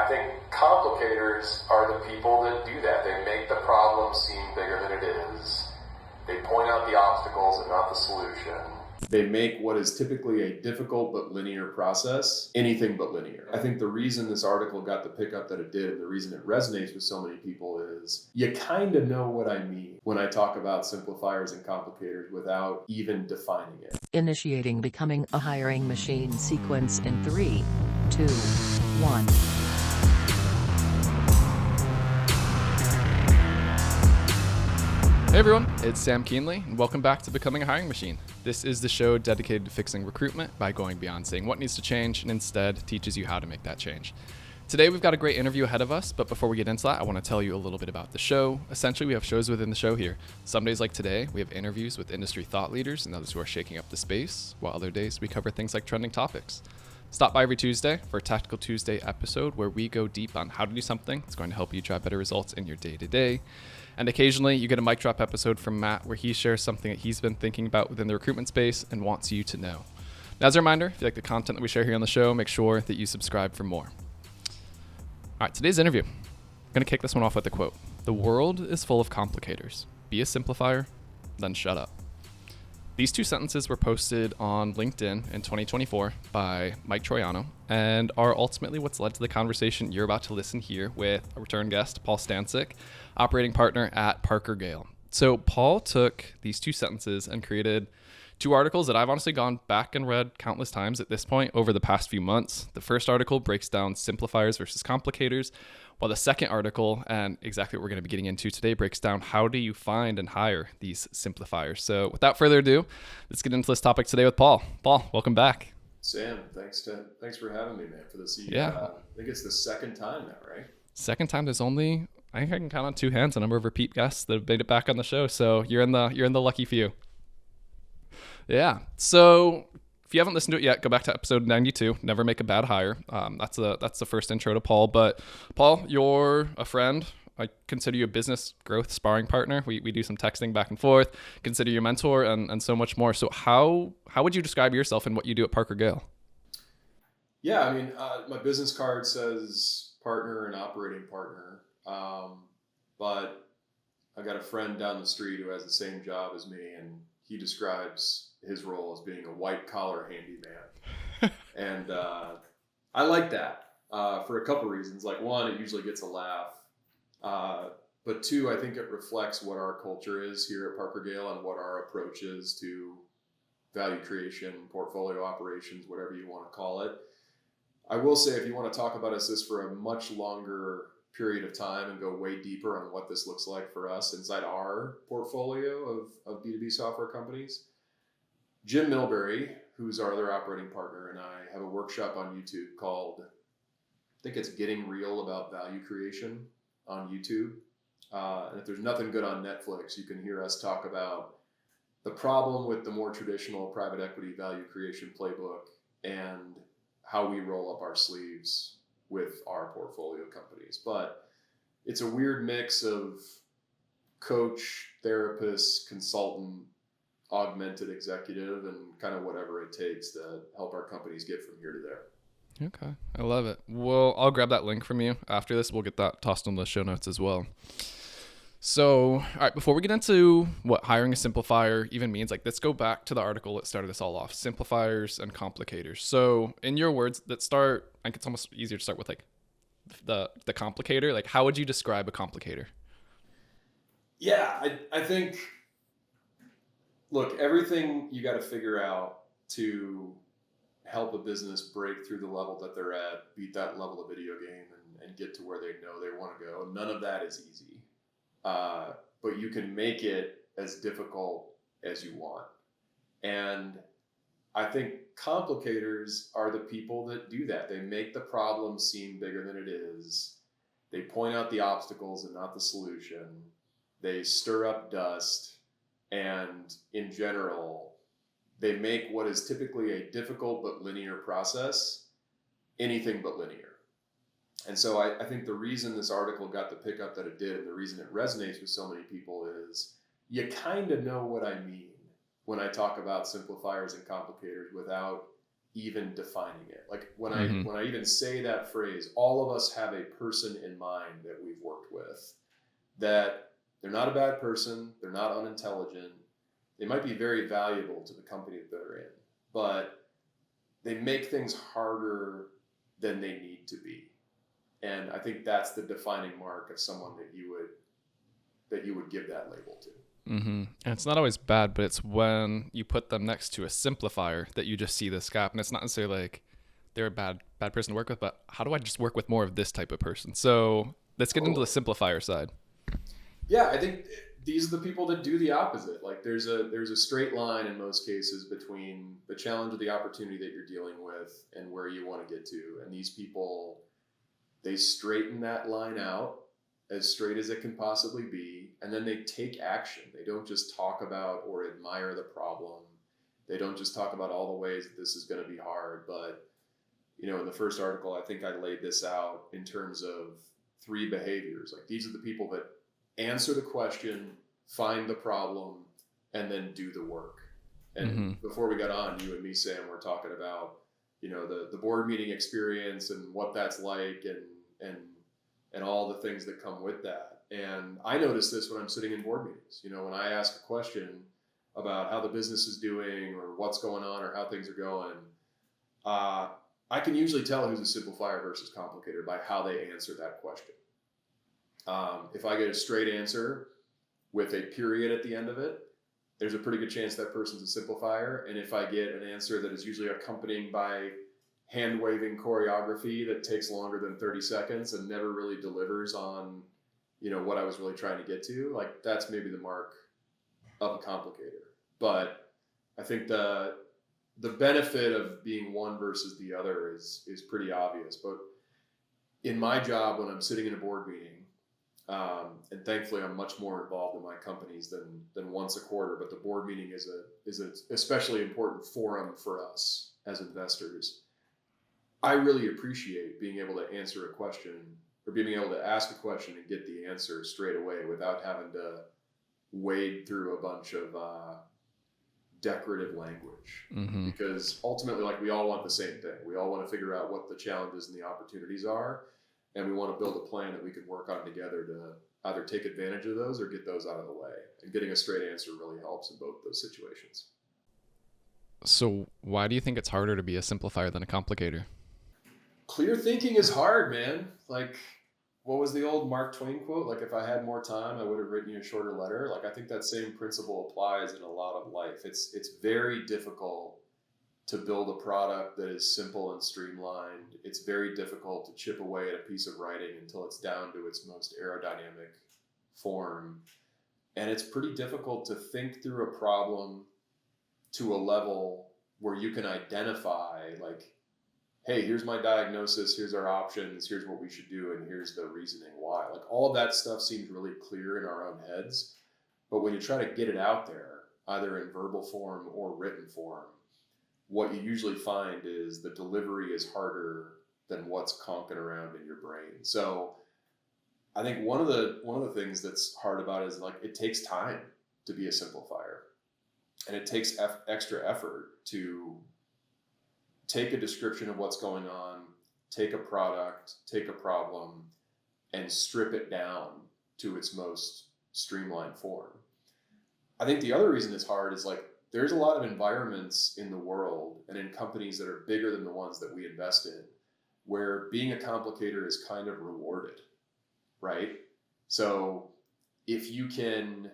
I think complicators are the people that do that. They make the problem seem bigger than it is. They point out the obstacles and not the solution. They make what is typically a difficult but linear process anything but linear. I think the reason this article got the pickup that it did, and the reason it resonates with so many people, is you kind of know what I mean when I talk about simplifiers and complicators without even defining it. Initiating becoming a hiring machine sequence in 3, 2, 1. Hey everyone, it's Sam Keenley, and welcome back to Becoming a Hiring Machine. This is the show dedicated to fixing recruitment by going beyond saying what needs to change and instead teaches you how to make that change. Today we've got a great interview ahead of us, but before we get into that, I want to tell you a little bit about the show. Essentially, we have shows within the show here. Some days like today, we have interviews with industry thought leaders and others who are shaking up the space, while other days we cover things like trending topics. Stop by every Tuesday for a Tactical Tuesday episode where we go deep on how to do something that's going to help you drive better results in your day-to-day. And occasionally you get a mic drop episode from Matt where he shares something that he's been thinking about within the recruitment space and wants you to know. Now, as a reminder, if you like the content that we share here on the show, make sure that you subscribe for more. All right, today's interview. I'm going to kick this one off with a quote. The world is full of complicators. Be a simplifier, then shut up. These two sentences were posted on LinkedIn in 2024 by Mike Troiano and are ultimately what's led to the conversation you're about to listen here with a return guest, Paul Stansik, operating partner at ParkerGale. So Paul took these two sentences and created two articles that I've honestly gone back and read countless times at this point over the past few months. The first article breaks down simplifiers versus complicators, while the second article, and exactly what we're going to be getting into today, breaks down how do you find and hire these simplifiers. So without further ado, let's get into this topic today with Paul. Paul, welcome back. Sam, thanks for having me, man, for this. Yeah. I think it's the second time now, right? Second time. There's only, I think I can count on two hands the number of repeat guests that have made it back on the show. So you're in the lucky few. Yeah. So if you haven't listened to it yet, go back to episode 92. Never make a bad hire. That's the first intro to Paul. But Paul, you're a friend. I consider you a business growth sparring partner. We do some texting back and forth. Consider you a mentor and so much more. So how would you describe yourself and what you do at ParkerGale? Yeah, I mean, my business card says partner and operating partner, but I got a friend down the street who has the same job as me, and he describes his role as being a white collar handyman. And I like that for a couple reasons. Like, one, it usually gets a laugh. But two, I think it reflects what our culture is here at ParkerGale and what our approach is to value creation, portfolio operations, whatever you want to call it. I will say, if you want to talk about this for a much longer period of time and go way deeper on what this looks like for us inside our portfolio of B2B software companies, Jim Milbury, who's our other operating partner, and I have a workshop on YouTube called, I think it's Getting Real About Value Creation on YouTube. And if there's nothing good on Netflix, you can hear us talk about the problem with the more traditional private equity value creation playbook and how we roll up our sleeves with our portfolio companies. But it's a weird mix of coach, therapist, consultant, augmented executive, and kind of whatever it takes to help our companies get from here to there. Okay. I love it. Well, I'll grab that link from you after this. We'll get that tossed in the show notes as well. So, all right, before we get into what hiring a simplifier even means, let's go back to the article that started this all off, Simplifiers and Complicators. So in your words I think it's almost easier to start with the complicator. How would you describe a complicator? Yeah, I think, look, everything you got to figure out to help a business break through the level that they're at, beat that level of video game and get to where they know they want to go. None of that is easy. But you can make it as difficult as you want. And I think complicators are the people that do that. They make the problem seem bigger than it is. They point out the obstacles and not the solution. They stir up dust. And in general, they make what is typically a difficult but linear process anything but linear. And so I think the reason this article got the pickup that it did, and the reason it resonates with so many people, is you kind of know what I mean when I talk about simplifiers and complicators without even defining it. Like when I even say that phrase, all of us have a person in mind that we've worked with, that they're not a bad person, they're not unintelligent, they might be very valuable to the company that they're in, but they make things harder than they need to be. And I think that's the defining mark of someone that you would give that label to. And it's not always bad, but it's when you put them next to a simplifier that you just see this gap. And it's not necessarily like they're a bad person to work with, but how do I just work with more of this type of person? So let's get into the simplifier side. Yeah, I think these are the people that do the opposite. Like there's a straight line in most cases between the challenge or the opportunity that you're dealing with and where you want to get to. And these people, they straighten that line out as straight as it can possibly be, and then they take action. They don't just talk about or admire the problem. They don't just talk about all the ways that this is going to be hard, but in the first article, I think I laid this out in terms of 3 behaviors. Like these are the people that answer the question, find the problem, and then do the work. And before we got on, you and me, Sam, were talking about, the board meeting experience and what that's like and all the things that come with that. And I notice this when I'm sitting in board meetings. When I ask a question about how the business is doing or what's going on or how things are going, I can usually tell who's a simplifier versus complicator by how they answer that question. If I get a straight answer with a period at the end of it, there's a pretty good chance that person's a simplifier. And if I get an answer that is usually accompanied by hand-waving choreography that takes longer than 30 seconds and never really delivers on, what I was really trying to get to, like that's maybe the mark of a complicator. But I think the benefit of being one versus the other is pretty obvious. But in my job, when I'm sitting in a board meeting, and thankfully I'm much more involved in my companies than once a quarter, but the board meeting is an especially important forum for us as investors. I really appreciate being able to answer a question or being able to ask a question and get the answer straight away without having to wade through a bunch of decorative language. Because ultimately, like, we all want the same thing. We all want to figure out what the challenges and the opportunities are, and we want to build a plan that we can work on together to either take advantage of those or get those out of the way. And getting a straight answer really helps in both those situations. So why do you think it's harder to be a simplifier than a complicator? Clear thinking is hard, man. Like, what was the old Mark Twain quote? Like, if I had more time, I would have written you a shorter letter. Like, I think that same principle applies in a lot of life. It's very difficult to build a product that is simple and streamlined. It's very difficult to chip away at a piece of writing until it's down to its most aerodynamic form. And it's pretty difficult to think through a problem to a level where you can identify, like, hey, here's my diagnosis, here's our options, here's what we should do, and here's the reasoning why. Like, all of that stuff seems really clear in our own heads, but when you try to get it out there, either in verbal form or written form, what you usually find is the delivery is harder than what's conking around in your brain. So I think one of the things that's hard about it is, like, it takes time to be a simplifier, and it takes extra effort to take a description of what's going on, take a product, take a problem, and strip it down to its most streamlined form. I think the other reason it's hard is, like, there's a lot of environments in the world and in companies that are bigger than the ones that we invest in, where being a complicator is kind of rewarded, right? So if you can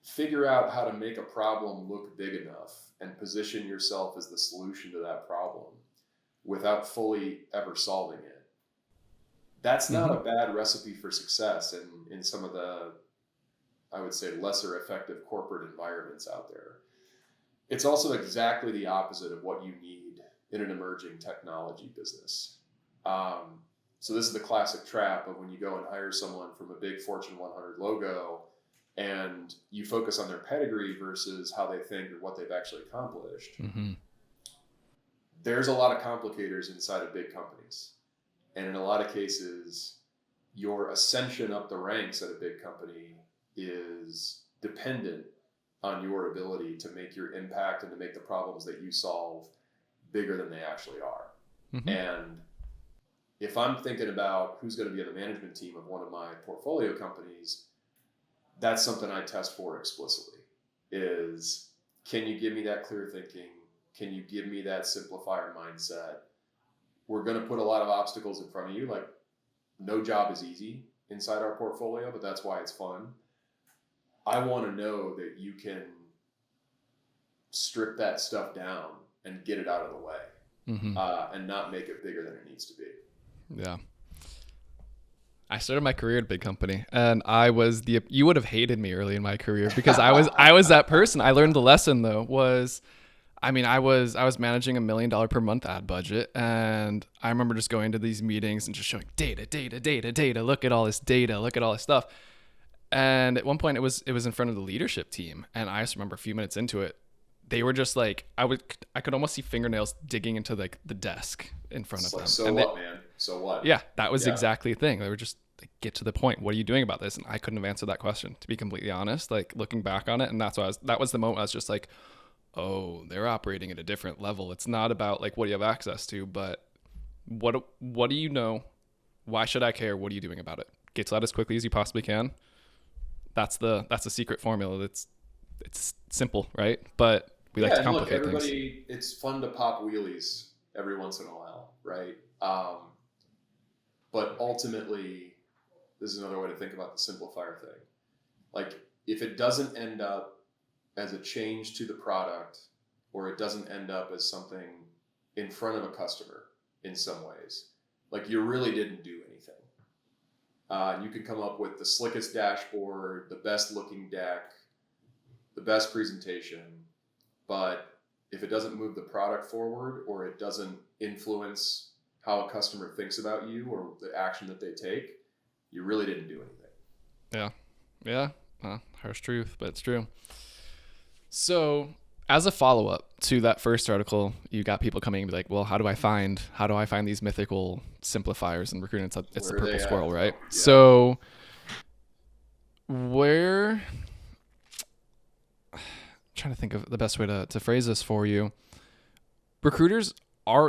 figure out how to make a problem look big enough and position yourself as the solution to that problem without fully ever solving it, that's not a bad recipe for success in some of the, I would say, lesser effective corporate environments out there. It's also exactly the opposite of what you need in an emerging technology business. So this is the classic trap of when you go and hire someone from a big Fortune 100 logo and you focus on their pedigree versus how they think or what they've actually accomplished. There's a lot of complicators inside of big companies. And in a lot of cases, your ascension up the ranks at a big company is dependent on your ability to make your impact and to make the problems that you solve bigger than they actually are. Mm-hmm. And if I'm thinking about who's going to be on the management team of one of my portfolio companies, that's something I test for explicitly is, can you give me that clear thinking? Can you give me that simplifier mindset? We're going to put a lot of obstacles in front of you. Like, no job is easy inside our portfolio, but that's why it's fun. I want to know that you can strip that stuff down and get it out of the way, Mm-hmm. and not make it bigger than it needs to be. Yeah. I started my career at a big company, and you would have hated me early in my career because I was that person. I learned the lesson though I was managing $1 million per month ad budget, and I remember just going to these meetings and just showing data. Look at all this data. Look at all this stuff. And at one point, it was in front of the leadership team, and I just remember a few minutes into it, they were just like, I could almost see fingernails digging into like the desk in front of them. So what, man? So what? Yeah, that was exactly the thing. They were just like, get to the point. What are you doing about this? And I couldn't have answered that question, to be completely honest. Like, looking back on it, and that was the moment I was just like, oh, they're operating at a different level. It's not about like what do you have access to, but what do you know? Why should I care? What are you doing about it? Get to that as quickly as you possibly can. That's the secret formula. It's simple, right? But we like to complicate things. It's fun to pop wheelies every once in a while, right? But ultimately, this is another way to think about the simplifier thing. Like, if it doesn't end up as a change to the product, or it doesn't end up as something in front of a customer in some ways, like, you really didn't do anything. You can come up with the slickest dashboard, the best looking deck, the best presentation, but if it doesn't move the product forward, or it doesn't influence how a customer thinks about you or the action that they take, you really didn't do anything. Yeah. Harsh truth, but it's true. So as a follow-up to that first article, you got people coming and be like, well, how do I find these mythical simplifiers and recruiting? It's the purple squirrel, right? Yeah. So trying to think of the best way to phrase this for you. Recruiters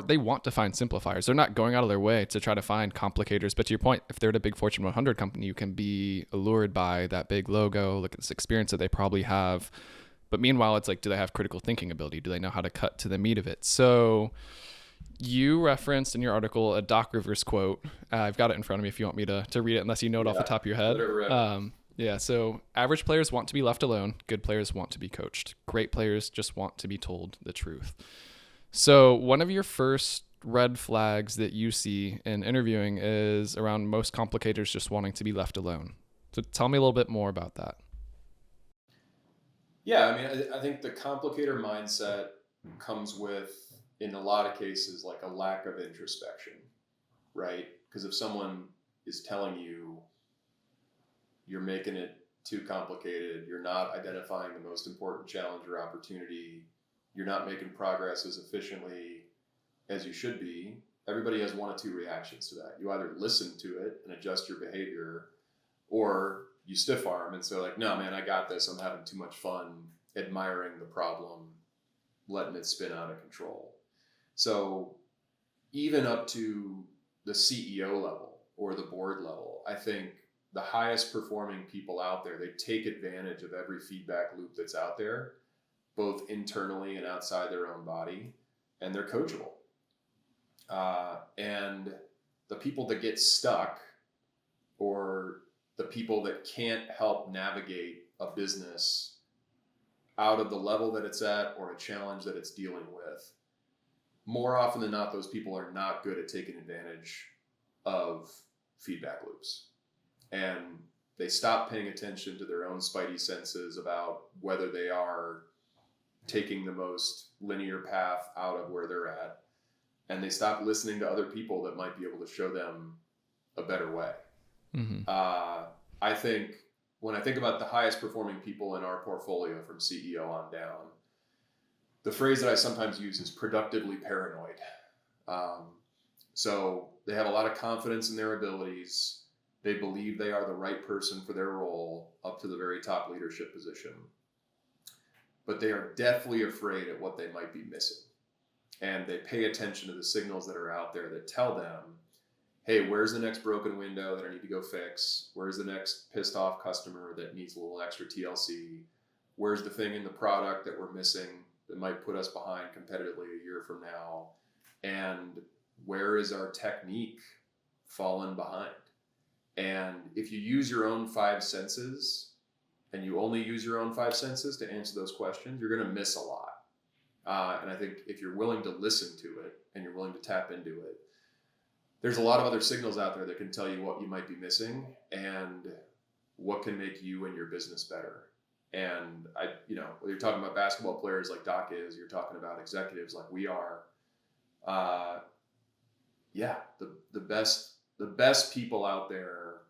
they want to find simplifiers. They're not going out of their way to try to find complicators. But to your point, if they're at a big Fortune 100 company, you can be allured by that big logo, look at this experience that they probably have. But meanwhile, it's like, do they have critical thinking ability? Do they know how to cut to the meat of it? So you referenced in your article a Doc Rivers quote. I've got it in front of me if you want me to read it, unless you know it off the top of your head. Yeah, so average players want to be left alone. Good players want to be coached. Great players just want to be told the truth. So one of your first red flags that you see in interviewing is around most complicators just wanting to be left alone. So tell me a little bit more about that. Yeah, I mean, I think the complicator mindset comes with, in a lot of cases, like a lack of introspection, right? Because if someone is telling you you're making it too complicated, you're not identifying the most important challenge or opportunity, you're not making progress as efficiently as you should be, everybody has one of two reactions to that. You either listen to it and adjust your behavior, or you stiff arm and say like, no, man, I got this. I'm having too much fun admiring the problem, letting it spin out of control. So even up to the CEO level or the board level, I think the highest performing people out there, they take advantage of every feedback loop that's out there, both internally and outside their own body, and they're coachable. And the people that get stuck, or the people that can't help navigate a business out of the level that it's at or a challenge that it's dealing with, more often than not, those people are not good at taking advantage of feedback loops. And they stop paying attention to their own spidey senses about whether they are taking the most linear path out of where they're at. And they stop listening to other people that might be able to show them a better way. Mm-hmm. I think when I think about the highest performing people in our portfolio from CEO on down, the phrase that I sometimes use is productively paranoid. So they have a lot of confidence in their abilities. They believe they are the right person for their role up to the very top leadership position. but they are deathly afraid of what they might be missing. And they pay attention to the signals that are out there that tell them, hey, where's the next broken window that I need to go fix? Where's the next pissed off customer that needs a little extra TLC? Where's the thing in the product that we're missing that might put us behind competitively a year from now? And where is our technique fallen behind? And if you use your own five senses, and you only use your own five senses to answer those questions, you're going to miss a lot. And I think if you're willing to listen to it and you're willing to tap into it, there's a lot of other signals out there that can tell you what you might be missing and what can make you and your business better. And whether you're talking about basketball players like Doc is, you're talking about executives like we are. The best people out there,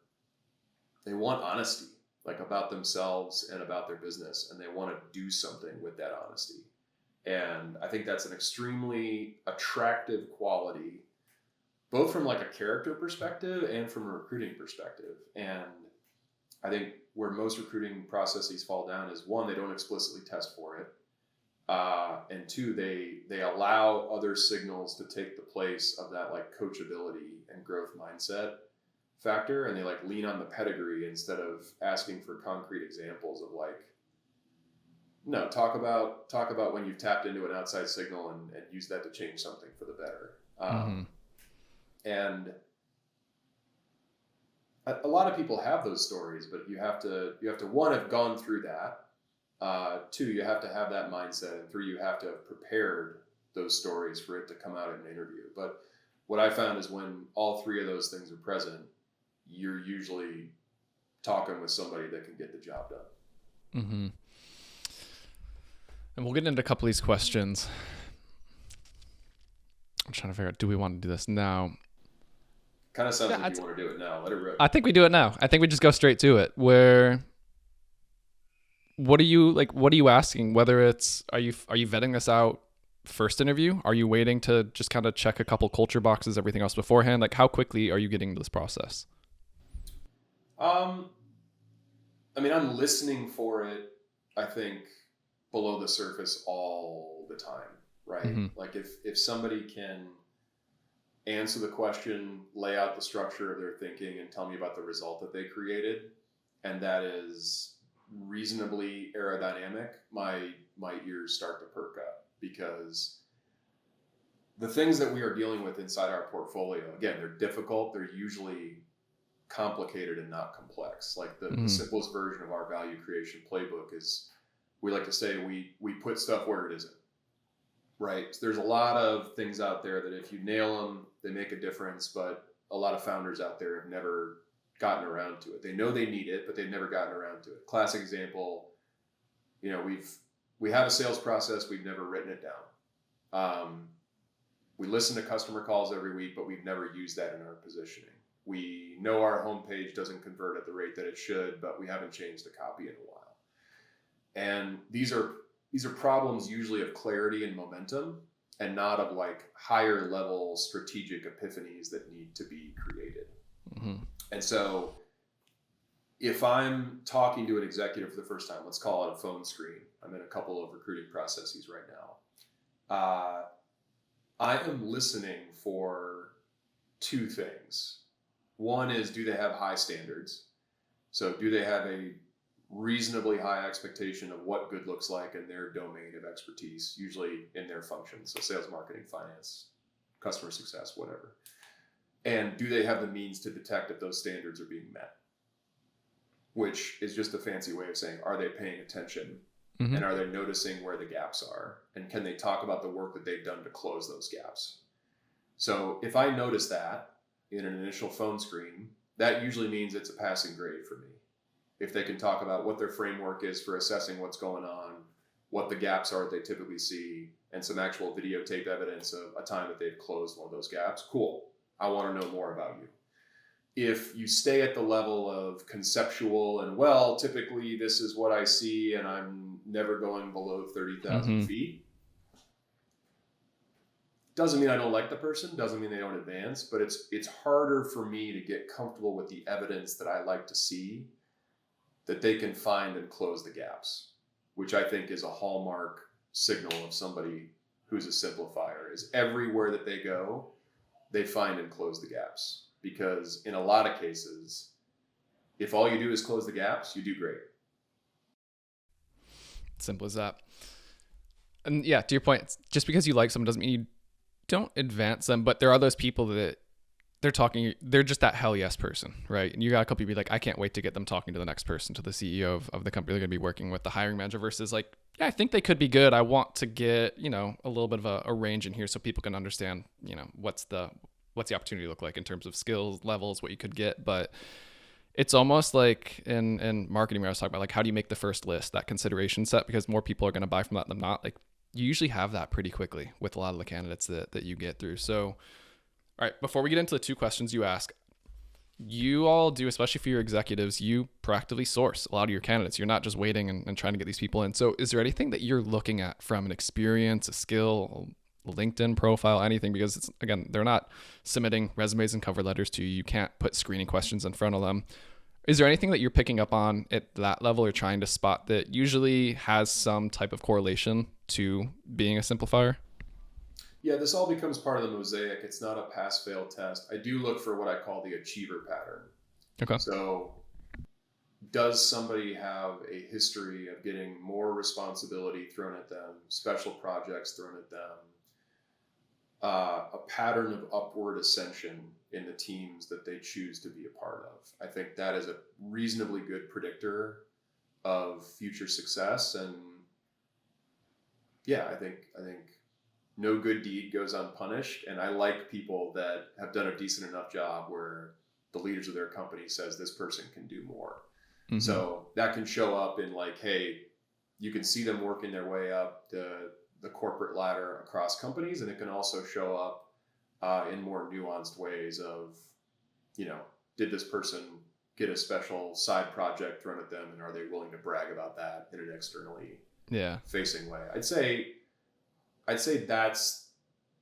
they want honesty, like about themselves and about their business, and they want to do something with that honesty. And I think that's an extremely attractive quality, both from like a character perspective and from a recruiting perspective. And I think where most recruiting processes fall down is, one, they don't explicitly test for it. And two, they allow other signals to take the place of that like coachability and growth mindset factor. And they like lean on the pedigree instead of asking for concrete examples of like, no, talk about when you've tapped into an outside signal and use that to change something for the better. And a lot of people have those stories, but you have to one, have gone through that. Two, you have to have that mindset, and three, you have to have prepared those stories for it to come out in an interview. But what I found is when all three of those things are present, you're usually talking with somebody that can get the job done. Mm-hmm. And we'll get into a couple of these questions. I'm trying to figure out, do we want to do this now? Kind of sounds like you want to do it now. Let it rip. I think we do it now. I think we just go straight to it. What are you asking? Whether it's, are you vetting this out first interview? Are you waiting to just kind of check a couple culture boxes, everything else beforehand? Like, how quickly are you getting into this process? I'm listening for it, I think, below the surface all the time, right? Mm-hmm. Like if somebody can answer the question, lay out the structure of their thinking, and tell me about the result that they created, and that is reasonably aerodynamic, my ears start to perk up, because the things that we are dealing with inside our portfolio, again, they're difficult. They're usually complicated and not complex. Like the simplest version of our value creation playbook is, we like to say, we put stuff where it isn't, right? So there's a lot of things out there that if you nail them, they make a difference, but a lot of founders out there have never gotten around to it. They know they need it, but they've never gotten around to it. Classic example, we have a sales process, we've never written it down. We listen to customer calls every week, but we've never used that in our positioning. We know our homepage doesn't convert at the rate that it should, but we haven't changed the copy in a while. And these are problems usually of clarity and momentum, and not of like higher level strategic epiphanies that need to be created. Mm-hmm. And so if I'm talking to an executive for the first time, let's call it a phone screen. I'm in a couple of recruiting processes right now. I am listening for two things. One is, do they have high standards? So do they have a reasonably high expectation of what good looks like in their domain of expertise, usually in their function? So sales, marketing, finance, customer success, whatever. And do they have the means to detect if those standards are being met? Which is just a fancy way of saying, are they paying attention? Mm-hmm. And are they noticing where the gaps are? And can they talk about the work that they've done to close those gaps? So if I notice that in an initial phone screen, that usually means it's a passing grade for me. If they can talk about what their framework is for assessing what's going on, what the gaps are that they typically see, and some actual videotape evidence of a time that they've closed one of those gaps, cool. I want to know more about you. If you stay at the level of conceptual and, well, typically this is what I see and I'm never going below 30,000 feet, doesn't mean I don't like the person, doesn't mean they don't advance, but it's harder for me to get comfortable with the evidence that I like to see that they can find and close the gaps. which I think is a hallmark signal of somebody who's a simplifier, is everywhere that they go, they find and close the gaps. Because in a lot of cases, if all you do is close the gaps, you do great. Simple as that. And yeah, to your point, just because you like someone doesn't mean you don't advance them, but there are those people that they're just that hell yes person, right? And you got a couple people be like, I can't wait to get them talking to the next person, to the CEO of the company they're going to be working with, the hiring manager, versus like, yeah, I think they could be good. I want to get, a little bit of a range in here so people can understand, what's the opportunity look like in terms of skills levels, what you could get. But it's almost like in marketing where I was talking about, like, how do you make the first list, that consideration set, because more people are going to buy from that than not. Like, you usually have that pretty quickly with a lot of the candidates that you get through. So, all right, before we get into the two questions you ask, you all do, especially for your executives, you proactively source a lot of your candidates. You're not just waiting and trying to get these people in. So is there anything that you're looking at from an experience, a skill, a LinkedIn profile, anything? Because it's, again, they're not submitting resumes and cover letters to you. You can't put screening questions in front of them. Is there anything that you're picking up on at that level or trying to spot that usually has some type of correlation to being a simplifier? Yeah, this all becomes part of the mosaic. It's not a pass-fail test. I do look for what I call the achiever pattern. Okay. So does somebody have a history of getting more responsibility thrown at them, special projects thrown at them, a pattern of upward ascension in the teams that they choose to be a part of? I think that is a reasonably good predictor of future success. And yeah, I think no good deed goes unpunished. And I like people that have done a decent enough job where the leaders of their company says this person can do more. Mm-hmm. So that can show up in like, hey, you can see them working their way up the corporate ladder across companies. And it can also show up in more nuanced ways of, did this person get a special side project thrown at them, and are they willing to brag about that in an externally facing way? I'd say that's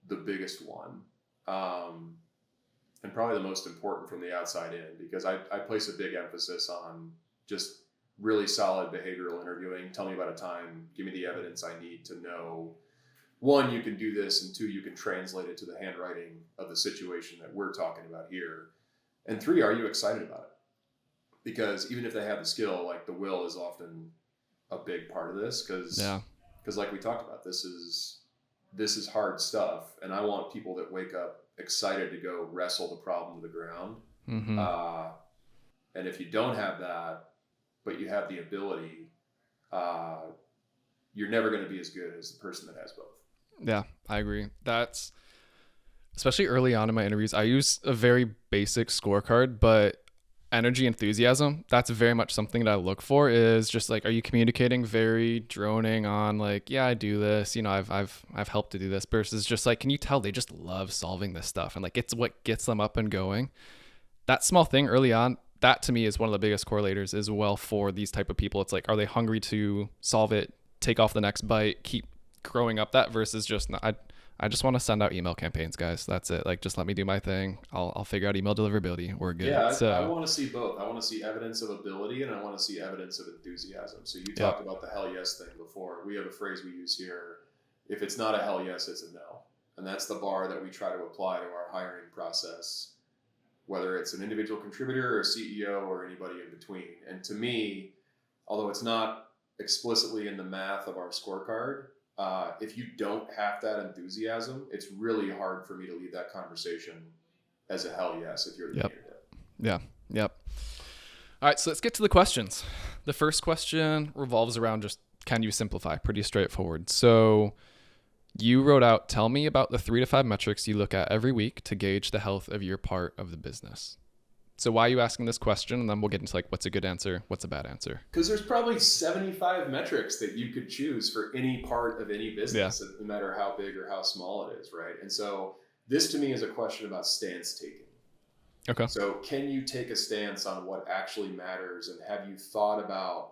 the biggest one, and probably the most important from the outside in, because I place a big emphasis on just really solid behavioral interviewing. Tell me about a time, give me the evidence I need to know, one, you can do this, and two, you can translate it to the handwriting of the situation that we're talking about here. And three, are you excited about it? Because even if they have the skill, like the will is often a big part of this, because like we talked about, this is hard stuff, and I want people that wake up excited to go wrestle the problem to the ground. Mm-hmm. And if you don't have that, but you have the ability, you're never going to be as good as the person that has both. Yeah, I agree. That's especially early on in my interviews. I use a very basic scorecard, but energy, enthusiasm, that's very much something that I look for. Is just like, are you communicating very droning on, like, yeah, I do this, I've helped to do this, versus just like, can you tell they just love solving this stuff, and like it's what gets them up and going. That small thing early on, that to me is one of the biggest correlators as well for these type of people. It's like, are they hungry to solve it, take off the next bite, keep growing up that, versus just, I just want to send out email campaigns, guys. That's it. Like, just let me do my thing. I'll figure out email deliverability. We're good. Yeah, I want to see both. I want to see evidence of ability, and I want to see evidence of enthusiasm. So you talked about the hell yes thing before. We have a phrase we use here. If it's not a hell yes, it's a no. And that's the bar that we try to apply to our hiring process, whether it's an individual contributor or a CEO or anybody in between. And to me, although it's not explicitly in the math of our scorecard, if you don't have that enthusiasm, it's really hard for me to lead that conversation as a hell yes if you're the candidate. Yeah. Yep. All right, so let's get to the questions. The first question revolves around just, can you simplify? Pretty straightforward. So you wrote out, tell me about the 3 to 5 metrics you look at every week to gauge the health of your part of the business. So why are you asking this question? And then we'll get into like, what's a good answer? What's a bad answer? Because there's probably 75 metrics that you could choose for any part of any business, no matter how big or how small it is, right? And so this to me is a question about stance taking. Okay. So can you take a stance on what actually matters? And have you thought about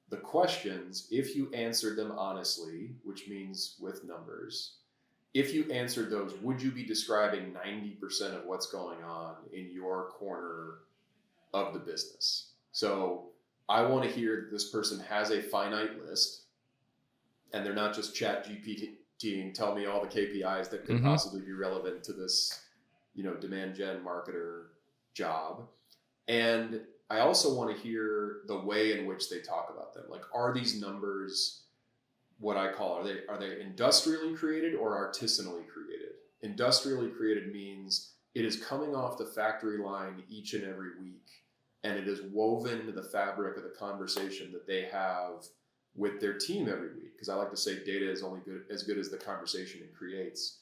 the questions, if you answered them honestly, which means with numbers? If you answered those, would you be describing 90% of what's going on in your corner of the business? So I want to hear that this person has a finite list and they're not just chat GPTing, tell me all the KPIs that could Mhm. possibly be relevant to this, demand gen marketer job. And I also want to hear the way in which they talk about them. Like, are these numbers what I call, are they industrially created or artisanally created? Industrially created means it is coming off the factory line each and every week, and it is woven into the fabric of the conversation that they have with their team every week. Because I like to say data is only as good as the conversation it creates.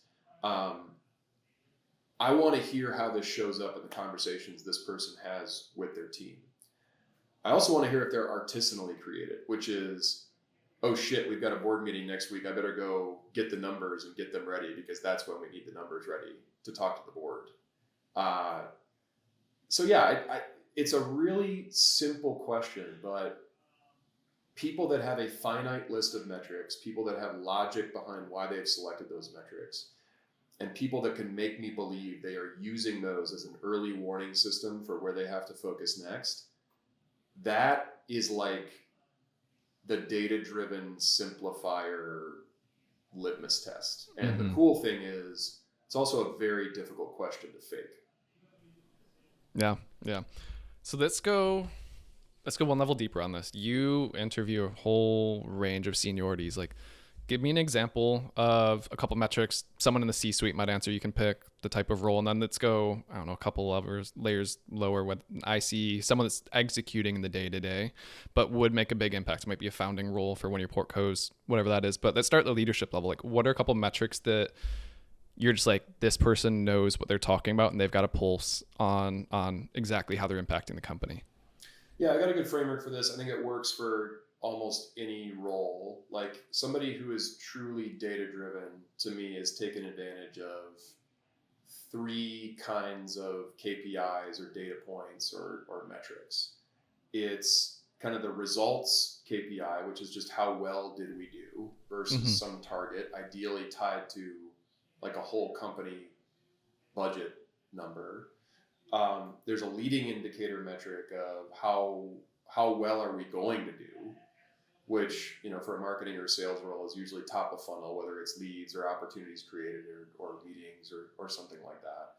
I want to hear how this shows up in the conversations this person has with their team. I also want to hear if they're artisanally created, which is, oh shit, we've got a board meeting next week. I better go get the numbers and get them ready, because that's when we need the numbers ready to talk to the board. It's a really simple question, but people that have a finite list of metrics, people that have logic behind why they've selected those metrics, and people that can make me believe they are using those as an early warning system for where they have to focus next, that is like the data-driven simplifier litmus test. And the cool thing is, it's also a very difficult question to fake. Yeah. So let's go one level deeper on this. You interview a whole range of seniorities. Like, give me an example of a couple metrics someone in the C-suite might answer. You can pick the type of role, and then let's go, I don't know, a couple layers lower when I see someone that's executing in the day-to-day, but would make a big impact. It might be a founding role for one of your portcos, whatever that is. But let's start at the leadership level. Like, what are a couple metrics that you're just like, this person knows what they're talking about and they've got a pulse on exactly how they're impacting the company? Yeah, I got a good framework for this. I think it works for almost any role. Like, somebody who is truly data driven to me is taking advantage of three kinds of KPIs or data points or metrics. It's kind of the results KPI, which is just how well did we do, versus some target, ideally tied to like a whole company budget number. There's a leading indicator metric of how well are we going to do, which, for a marketing or sales role is usually top of funnel, whether it's leads or opportunities created or meetings or something like that.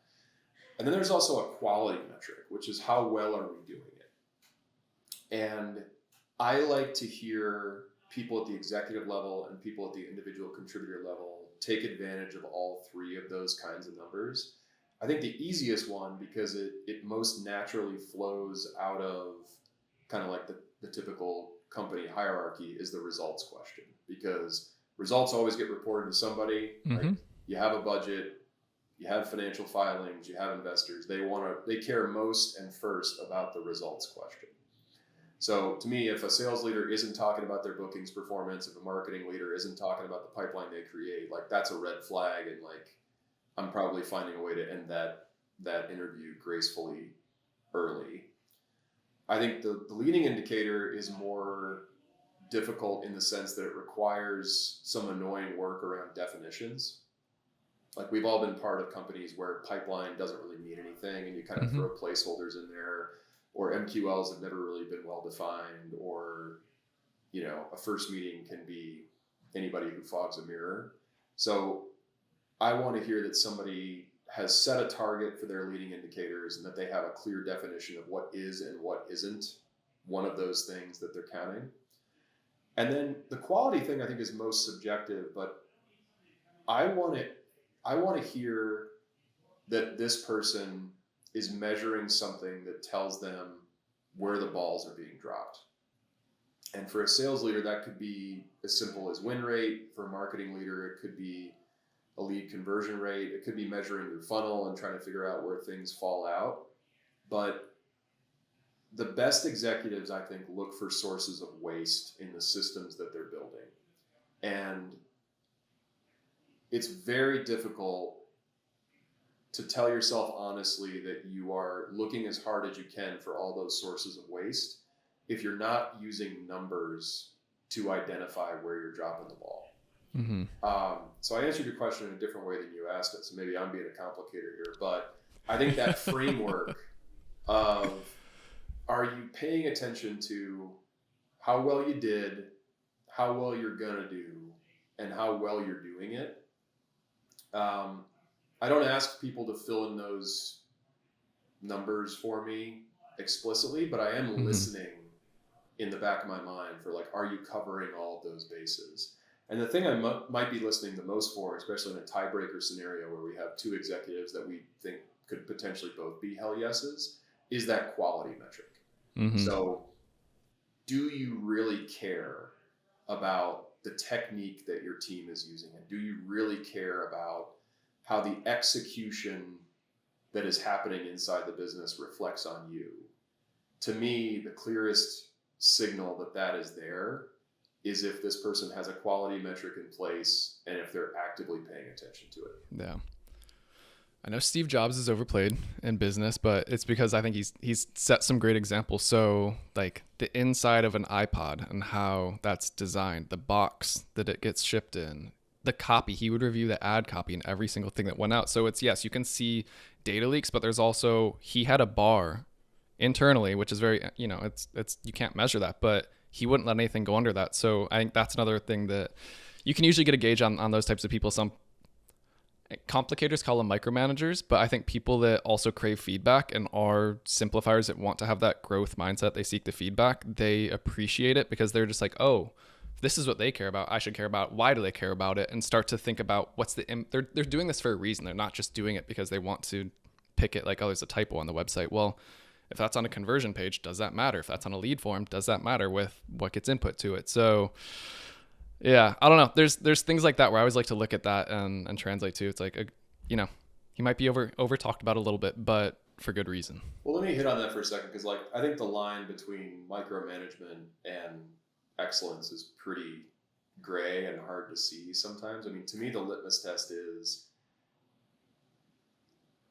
And then there's also a quality metric, which is how well are we doing it? And I like to hear people at the executive level and people at the individual contributor level take advantage of all three of those kinds of numbers. I think the easiest one, because it most naturally flows out of kind of like the typical company hierarchy, is the results question, because results always get reported to somebody. Like, you have a budget, you have financial filings, you have investors. They care most and first about the results question. So to me, if a sales leader isn't talking about their bookings performance, if a marketing leader isn't talking about the pipeline they create, like, that's a red flag, and like, I'm probably finding a way to end that interview gracefully early. I think the leading indicator is more difficult in the sense that it requires some annoying work around definitions. Like, we've all been part of companies where pipeline doesn't really mean anything, and you kind of throw placeholders in there, or MQLs have never really been well defined, or, a first meeting can be anybody who fogs a mirror. So I want to hear that somebody has set a target for their leading indicators and that they have a clear definition of what is and what isn't one of those things that they're counting. And then the quality thing, I think, is most subjective, but I want to hear that this person is measuring something that tells them where the balls are being dropped. And for a sales leader, that could be as simple as win rate. For a marketing leader, it could be a lead conversion rate. It could be measuring your funnel and trying to figure out where things fall out. But the best executives, I think, look for sources of waste in the systems that they're building. And it's very difficult to tell yourself honestly that you are looking as hard as you can for all those sources of waste if you're not using numbers to identify where you're dropping the ball. So I answered your question in a different way than you asked it, so maybe I'm being a complicator here, but I think that framework of, are you paying attention to how well you did, how well you're gonna do, and how well you're doing it. I don't ask people to fill in those numbers for me explicitly, but I am listening in the back of my mind for like, are you covering all of those bases? And the thing I might be listening the most for, especially in a tiebreaker scenario where we have two executives that we think could potentially both be hell yeses, is that quality metric. So do you really care about the technique that your team is using? And do you really care about how the execution that is happening inside the business reflects on you? To me, the clearest signal that that is there is if this person has a quality metric in place and if they're actively paying attention to it. Yeah. I know Steve Jobs is overplayed in business, but it's because I think he's set some great examples. So like the inside of an iPod and how that's designed, the box that it gets shipped in, the copy, he would review the ad copy and every single thing that went out. So it's, yes, you can see data leaks, but there's also, he had a bar internally, which is very, it's you can't measure that, but he wouldn't let anything go under that. So I think that's another thing that you can usually get a gauge on those types of people. Some complicators call them micromanagers, but I think people that also crave feedback and are simplifiers that want to have that growth mindset, they seek the feedback, they appreciate it because they're just like, oh, this is what they care about, I should care about, why do they care about it, and start to think about they're doing this for a reason. They're not just doing it because they want to pick it like, oh, there's a typo on the website. Well, if that's on a conversion page, does that matter? If that's on a lead form, does that matter with what gets input to it? So yeah, I don't know. There's things like that where I always like to look at that and translate to. It's like, he might be over talked about a little bit, but for good reason. Well, let me hit on that for a second, because I think the line between micromanagement and excellence is pretty gray and hard to see sometimes. I mean, to me, the litmus test is,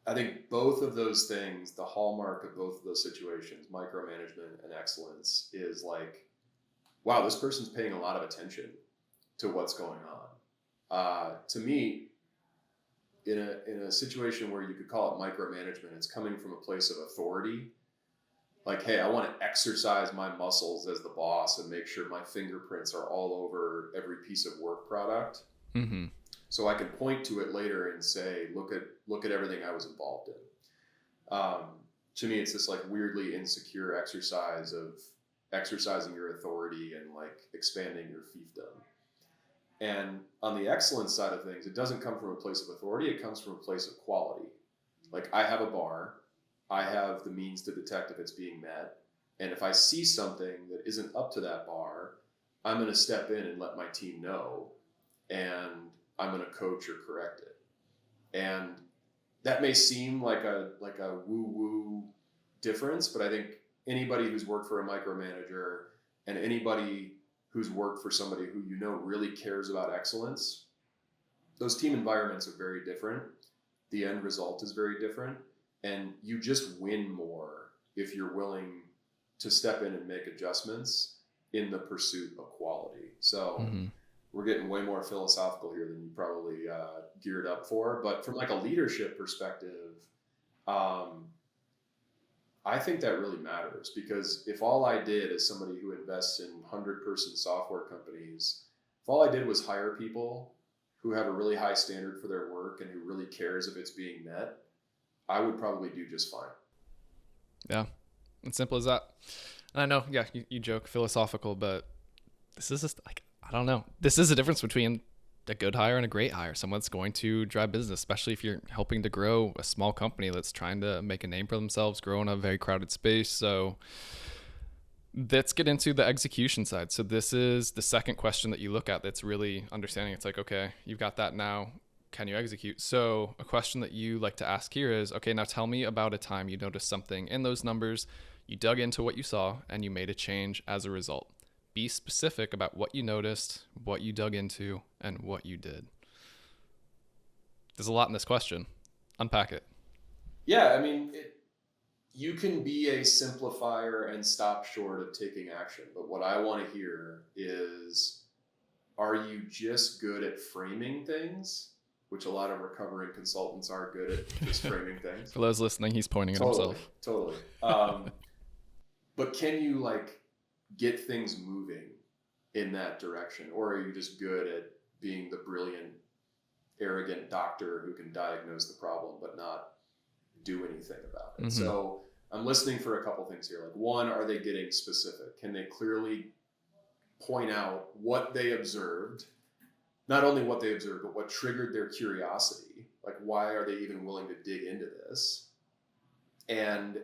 I think both of those things, the hallmark of both of those situations, micromanagement and excellence, is like, wow, this person's paying a lot of attention to what's going on. To me, in a situation where you could call it micromanagement, it's coming from a place of authority. Like, hey, I want to exercise my muscles as the boss and make sure my fingerprints are all over every piece of work product. So I can point to it later and say, look at everything I was involved in. To me, it's this like weirdly insecure exercise of exercising your authority and like expanding your fiefdom. And on the excellence side of things, it doesn't come from a place of authority. It comes from a place of quality. Like, I have a bar. I have the means to detect if it's being met. And if I see something that isn't up to that bar, I'm going to step in and let my team know. And I'm going to coach or correct it. And that may seem like a woo-woo difference, but I think anybody who's worked for a micromanager and anybody who's worked for somebody who really cares about excellence, those team environments are very different. The end result is very different. And you just win more if you're willing to step in and make adjustments in the pursuit of quality. So we're getting way more philosophical here than you probably geared up for. But from like a leadership perspective, I think that really matters, because if all I did as somebody who invests in 100-person software companies, if all I did was hire people who have a really high standard for their work and who really cares if it's being met, I would probably do just fine. Yeah, it's simple as that. And I know, yeah, you joke philosophical, but this is just like, I don't know. This is the difference between a good hire and a great hire. Someone that's going to drive business, especially if you're helping to grow a small company that's trying to make a name for themselves, grow in a very crowded space. So let's get into the execution side. So this is the second question that you look at that's really understanding. It's like, okay, you've got that now. Can you execute? So a question that you like to ask here is, okay, now tell me about a time you noticed something in those numbers, you dug into what you saw, and you made a change as a result. Be specific about what you noticed, what you dug into, and what you did. There's a lot in this question. Unpack it. Yeah, I mean, you can be a simplifier and stop short of taking action. But what I want to hear is, are you just good at framing things? Which a lot of recovering consultants are good at, just framing things. For those listening, he's pointing at himself. Totally. But can you like get things moving in that direction, or are you just good at being the brilliant, arrogant doctor who can diagnose the problem but not do anything about it. So I'm listening for a couple things here. Like, one, are they getting specific? Can they clearly point out what they observed? Not only what they observed, but what triggered their curiosity. Like, why are they even willing to dig into this? And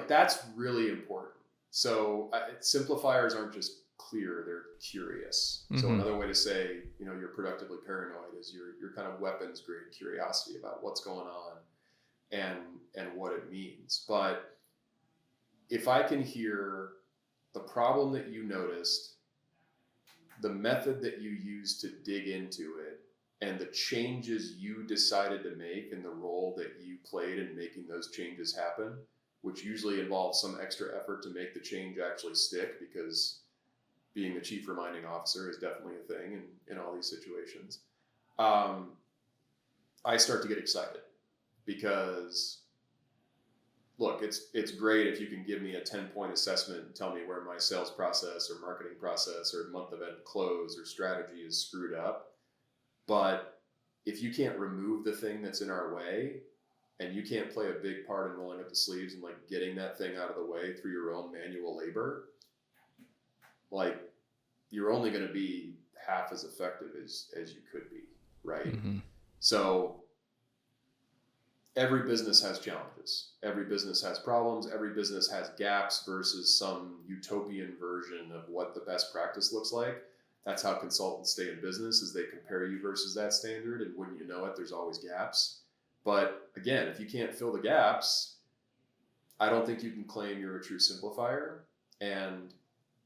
that's really important. So simplifiers aren't just clear, they're curious. So another way to say, you're productively paranoid is you're kind of weapons grade curiosity about what's going on and what it means. But if I can hear the problem that you noticed, the method that you used to dig into it, and the changes you decided to make and the role that you played in making those changes happen, which usually involves some extra effort to make the change actually stick, because being the chief reminding officer is definitely a thing in all these situations. I start to get excited because, look, it's great if you can give me a 10-point assessment and tell me where my sales process or marketing process or month of end close or strategy is screwed up. But if you can't remove the thing that's in our way, and you can't play a big part in rolling up the sleeves and like getting that thing out of the way through your own manual labor, like, you're only going to be half as effective as you could be, right? So every business has challenges. Every business has problems. Every business has gaps versus some utopian version of what the best practice looks like. That's how consultants stay in business, is they compare you versus that standard. And wouldn't you know it, there's always gaps. But again, if you can't fill the gaps, I don't think you can claim you're a true simplifier. And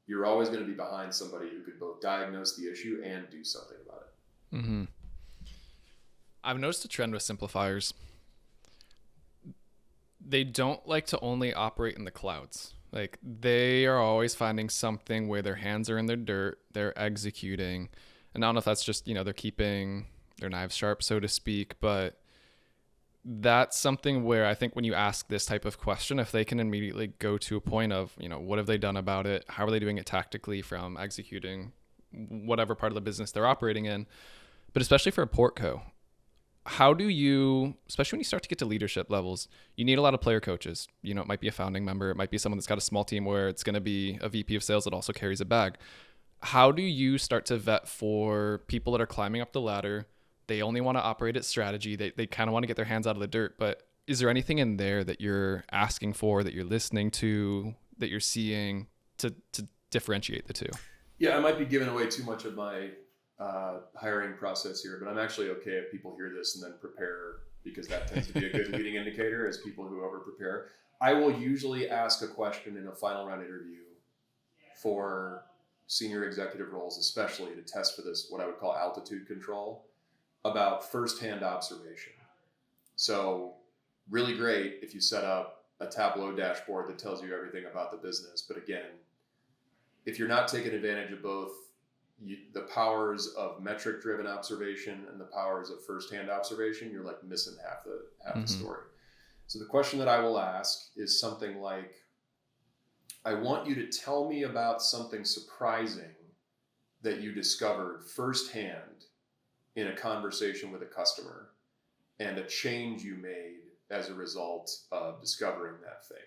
you're always going to be behind somebody who could both diagnose the issue and do something about it. I've noticed a trend with simplifiers. They don't like to only operate in the clouds. Like, they are always finding something where their hands are in the dirt, they're executing. And I don't know if that's just, they're keeping their knives sharp, so to speak, but that's something where I think when you ask this type of question, if they can immediately go to a point of, what have they done about it? How are they doing it tactically from executing whatever part of the business they're operating in? But especially for a portco, how do you, especially when you start to get to leadership levels, you need a lot of player coaches. It might be a founding member. It might be someone that's got a small team where it's going to be a VP of sales that also carries a bag. How do you start to vet for people that are climbing up the ladder? They only want to operate at strategy. They kind of want to get their hands out of the dirt. But is there anything in there that you're asking for, that you're listening to, that you're seeing to differentiate the two? Yeah, I might be giving away too much of my hiring process here, but I'm actually okay if people hear this and then prepare, because that tends to be a good leading indicator, as people who over prepare. I will usually ask a question in a final round interview for senior executive roles, especially to test for this, what I would call altitude control, about firsthand observation. So really great if you set up a Tableau dashboard that tells you everything about the business. But again, if you're not taking advantage of both the powers of metric-driven observation and the powers of firsthand observation, you're like missing half the story. So the question that I will ask is something like, I want you to tell me about something surprising that you discovered firsthand in a conversation with a customer, and a change you made as a result of discovering that thing.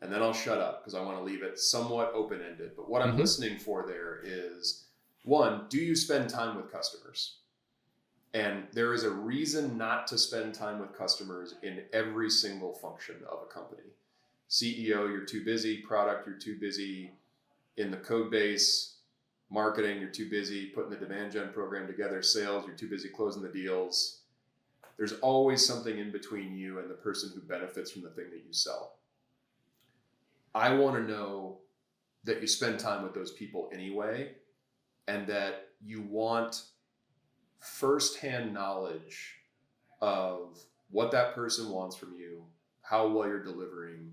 And then I'll shut up, because I want to leave it somewhat open-ended. But what I'm listening for there is, one, do you spend time with customers? And there is a reason not to spend time with customers in every single function of a company. CEO, you're too busy. Product, you're too busy in the code base. Marketing, you're too busy putting the demand gen program together. Sales, you're too busy closing the deals. There's always something in between you and the person who benefits from the thing that you sell. I want to know that you spend time with those people anyway, and that you want firsthand knowledge of what that person wants from you, how well you're delivering,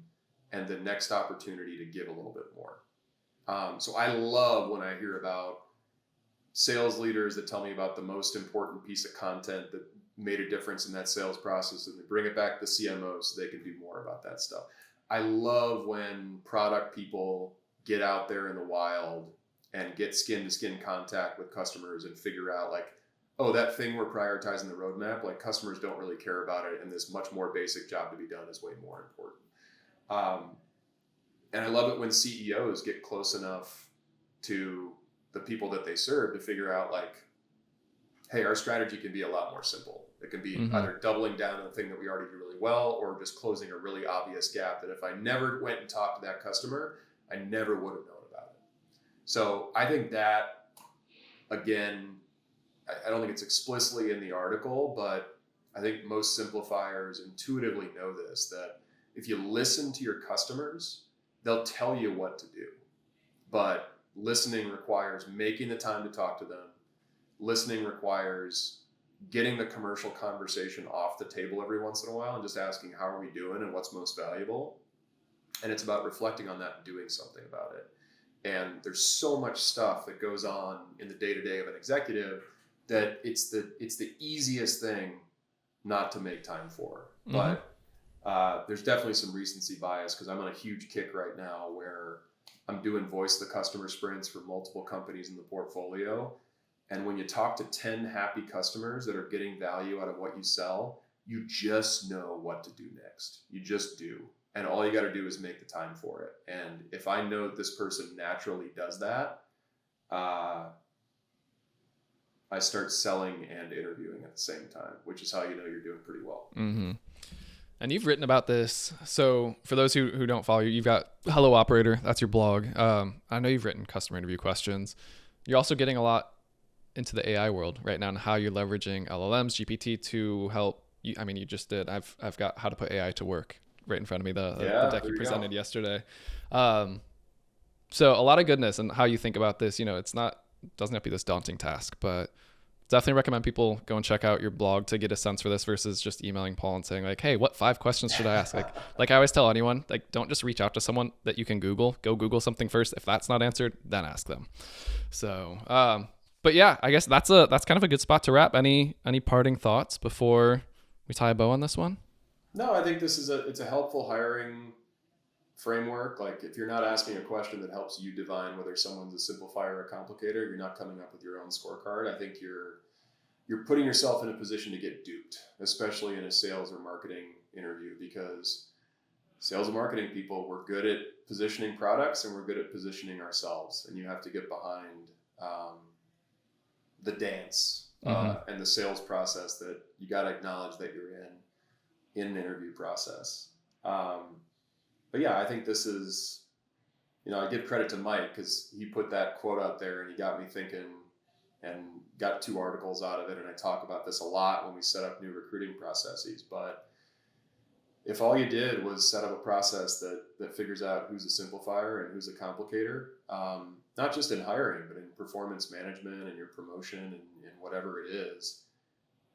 and the next opportunity to give a little bit more. So I love when I hear about sales leaders that tell me about the most important piece of content that made a difference in that sales process, and they bring it back to the CMO so they can do more about that stuff. I love when product people get out there in the wild and get skin to skin contact with customers and figure out like, oh, that thing we're prioritizing the roadmap, like customers don't really care about it, and this much more basic job to be done is way more important. And I love it when CEOs get close enough to the people that they serve to figure out like, hey, our strategy can be a lot more simple. It can be either doubling down on the thing that we already do really well, or just closing a really obvious gap that if I never went and talked to that customer, I never would have known about it. So I think that, again, I don't think it's explicitly in the article, but I think most simplifiers intuitively know this, that if you listen to your customers, they'll tell you what to do. But listening requires making the time to talk to them. Listening requires getting the commercial conversation off the table every once in a while and just asking, how are we doing and what's most valuable? And it's about reflecting on that and doing something about it. And there's so much stuff that goes on in the day-to-day of an executive that it's the easiest thing not to make time for. But there's definitely some recency bias because I'm on a huge kick right now where I'm doing voice of the customer sprints for multiple companies in the portfolio. And when you talk to 10 happy customers that are getting value out of what you sell, you just know what to do next. You just do. And all you got to do is make the time for it. And if I know that this person naturally does that, I start selling and interviewing at the same time, which is how you know you're doing pretty well. And you've written about this. So for those who don't follow you, you've got Hello Operator. That's your blog. I know you've written customer interview questions. You're also getting a lot into the AI world right now and how you're leveraging LLMs, GPT to help you. I mean, you just did. I've got how to put AI to work right in front of me, the deck you presented yesterday. So a lot of goodness and how you think about this. You know, doesn't have to be this daunting task, but definitely recommend people go and check out your blog to get a sense for this versus just emailing Paul and saying like, hey, what 5 questions should I ask? Like I always tell anyone, like, don't just reach out to someone that you can Google. Go Google something first. If that's not answered, then ask them. So, but yeah, I guess that's kind of a good spot to wrap. Any parting thoughts before we tie a bow on this one? No, I think it's a helpful hiring framework. Like if you're not asking a question that helps you divine whether someone's a simplifier or a complicator, you're not coming up with your own scorecard. I think you're putting yourself in a position to get duped, especially in a sales or marketing interview, because sales and marketing people, we're good at positioning products and we're good at positioning ourselves. And you have to get behind the dance and the sales process that you got to acknowledge that you're in an interview process. But yeah, I think this is, I give credit to Mike because he put that quote out there and he got me thinking and got 2 articles out of it. And I talk about this a lot when we set up new recruiting processes. But if all you did was set up a process that figures out who's a simplifier and who's a complicator, not just in hiring, but in performance management and your promotion and whatever it is,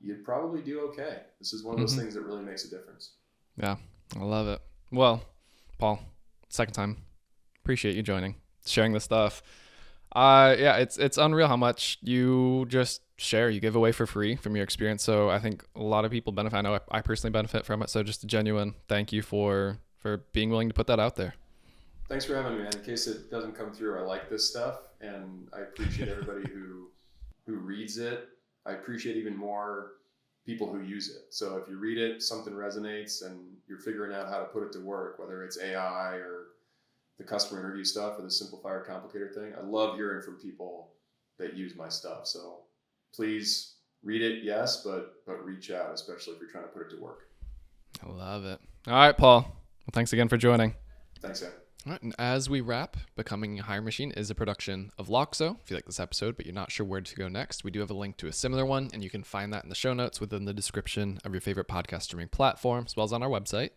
you'd probably do okay. This is one of those things that really makes a difference. Yeah, I love it. Well, Paul, second time. Appreciate you joining, sharing this stuff. Yeah, it's unreal how much you just share, you give away for free from your experience. So I think a lot of people benefit. I know I personally benefit from it. So just a genuine thank you for being willing to put that out there. Thanks for having me, man. In case it doesn't come through, I like this stuff and I appreciate everybody who reads it. I appreciate even more people who use it. So if you read it, something resonates and you're figuring out how to put it to work, whether it's AI or the customer interview stuff or the Simplifier Complicator thing, I love hearing from people that use my stuff. So please read it, yes, but reach out, especially if you're trying to put it to work. I love it. All right, Paul. Well, thanks again for joining. Thanks, Sam. All right, and as we wrap, Becoming a Hiring Machine is a production of Loxo. If you like this episode, but you're not sure where to go next, we do have a link to a similar one, and you can find that in the show notes within the description of your favorite podcast streaming platform, as well as on our website.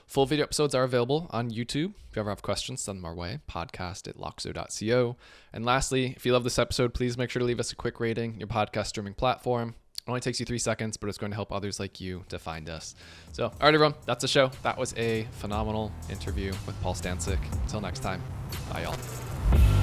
Full video episodes are available on YouTube. If you ever have questions, send them our way, podcast@loxo.co. And lastly, if you love this episode, please make sure to leave us a quick rating in your podcast streaming platform. It only takes you 3 seconds, but it's going to help others like you to find us. So, all right, everyone, that's the show. That was a phenomenal interview with Paul Stansik. Until next time, bye, y'all.